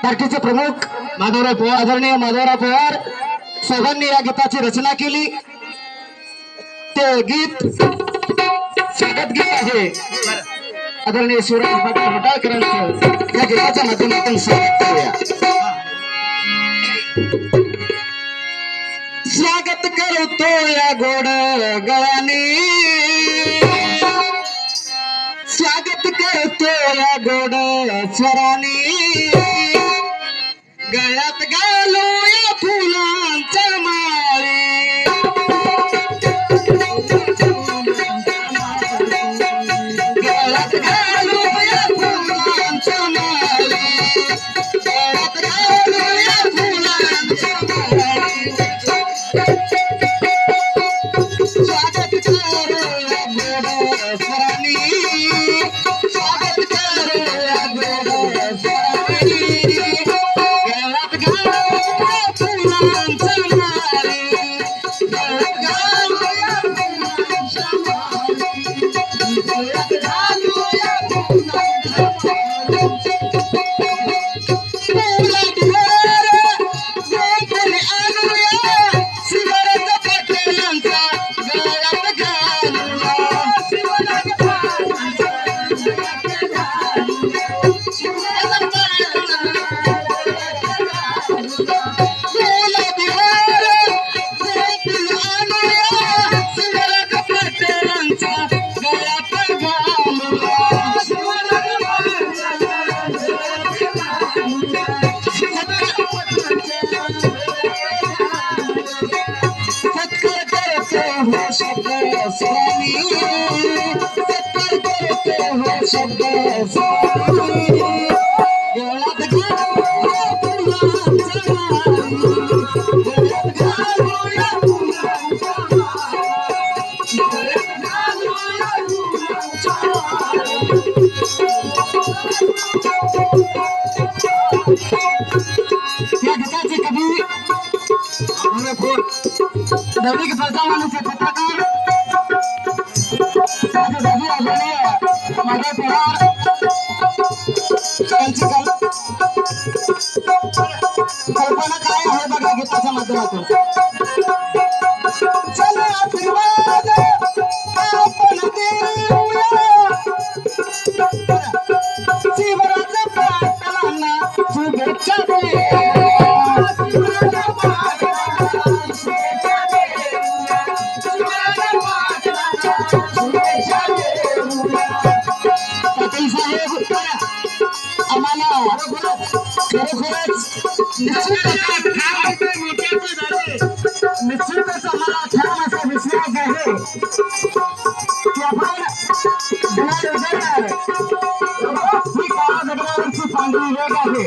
पार्टीचे प्रमुख माधवराव पवार, आदरणीय माधवराव पवार साहेबांनी या गीताची रचना केली। ते गीत स्वागत गीत आहे आदरणीय शिवराज पाटील होटाळकरांचं। या गीताच्या माध्यमातून स्वागत करूया। स्वागत करतो या गोड गळ्याने, स्वागत करतो या गोड स्वराने, गळ्यात घालूया फुलांचा माळे, गळ्यात घालूया फुलांचा माळे, गळ्यात घालूया फुलांचा माळे, स्वागत करूया गोड स्वराने, स्वागत करूया गोड स्वराने, गळ्यात घालूया फुलांचा माळे, गळ्यात घालूया फुलांचा माळे, गळ्यात घालूया फुलांचा माळे, फुलं बिहार गोकुळी आणूया, शिवराज पाटलांचा गळ्यात घालूया, शिवराज पाटलांचा गळ्यात घालूया, शिवराज पाटलांचा फुलं बिहार गोकुळी आणूया, शिवराज पाटलांचा गळ्यात घालूया, शिवराज सत्कार करते हो शब्द स्वामी, सत्कार करते हो शब्द स्वामी, गळ्यात घालूया फुलांचा माळे, गळ्यात घालूया फुलांचा माळे, गळ्यात घालूया फुलांचा माळे। या गीताचे कवी दैनिक प्रजावाणीचे पत्रकार दादी आदरणीय माधव पवार यांची कल्पना काय आहे बघा गीताच्या माध्यमातून। चला आशीर्वाद आपण देऊया, शिवराज पाटलांना शुभेच्छा देऊया, शिवराज पाटलांना शुभेच्छा देऊया, शिवराज पाटलांना शुभेच्छा देऊया। पाटील साहेब आम्हाला खरोखरच निश्चितच आम्हाला ठाम असा विश्वास आहे की आपण गुलाल उधळणार, ही काळा दगडावरची पांढरी रेघ आहे।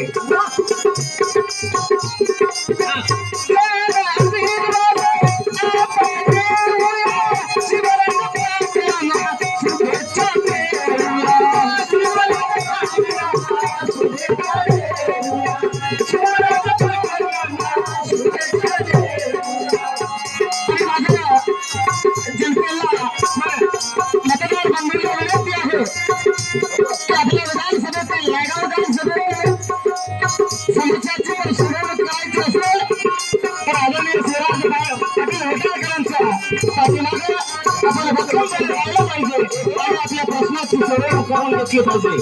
मतदार मंडळीला विनंती आहे की आपल्या विधानसभेतील नायगाव विधानसभेतील समस्यांची परिशोधन करायची असेल तर आदरणीय शिवराज पाटील होटाळकरांच्या पाठीमागे आपण भक्कमपणे राहिलं पाहिजे आणि आपल्या प्रश्नाची सोडवणूक करून घेतली पाहिजे।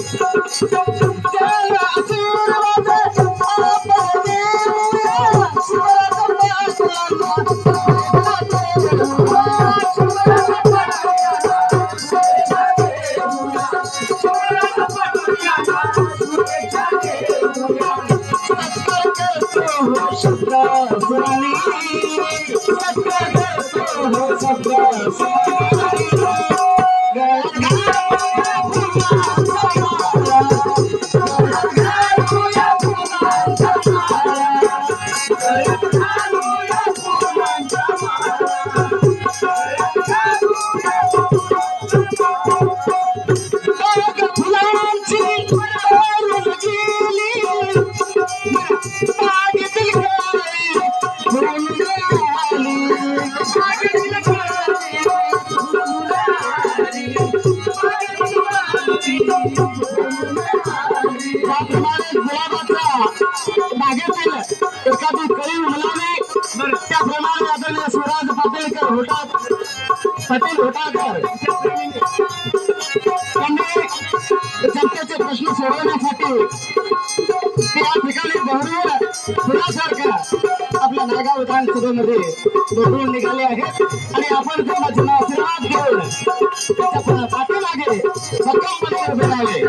होटाकर त्यांनी जनतेचे प्रश्न सोडवण्यासाठी त्या ठिकाणी बहुरूळ फुलासारखा आपल्या नागाव विधानसभेमध्ये बहुरूळ निघाले आहेत आणि आपण त्यांना आशीर्वाद घेऊन त्याच्या पाठीमागे भक्कमपणे उभे राहिले.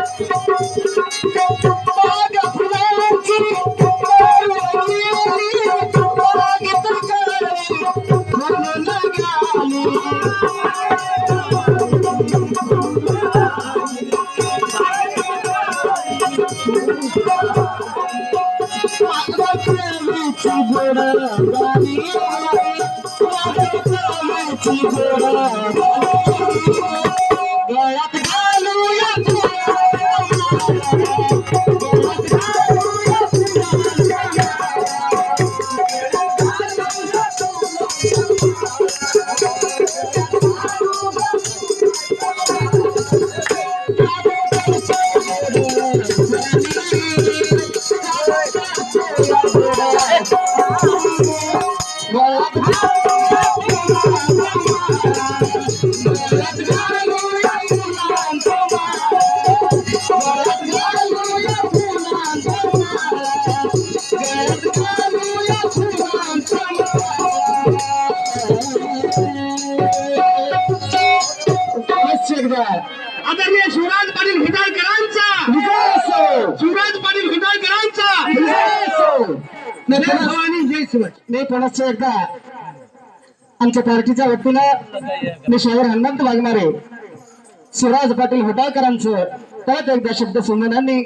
आदरणीय शिवराज पाटील हिटाळकरांचा विजय असो. शिवराज पाटील हिटाळकरांचा विजय असो. जय शिवाय. मी पुनश्च एकदा आमच्या पार्टीच्या वतीनं मी शाहीर हनुमंत वाघमारे शिवराज पाटील होटाळकरांचं परत एकदा शब्द संबंधांनी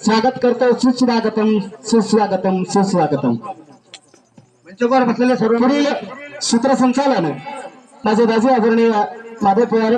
स्वागत करतो. सुस्वागतम सुस्वागतम सुस्वागतम. मंचावर बसलेले सर्व पुढील सूत्रसंचालन माझे दाजी आदरणीय माधव पवार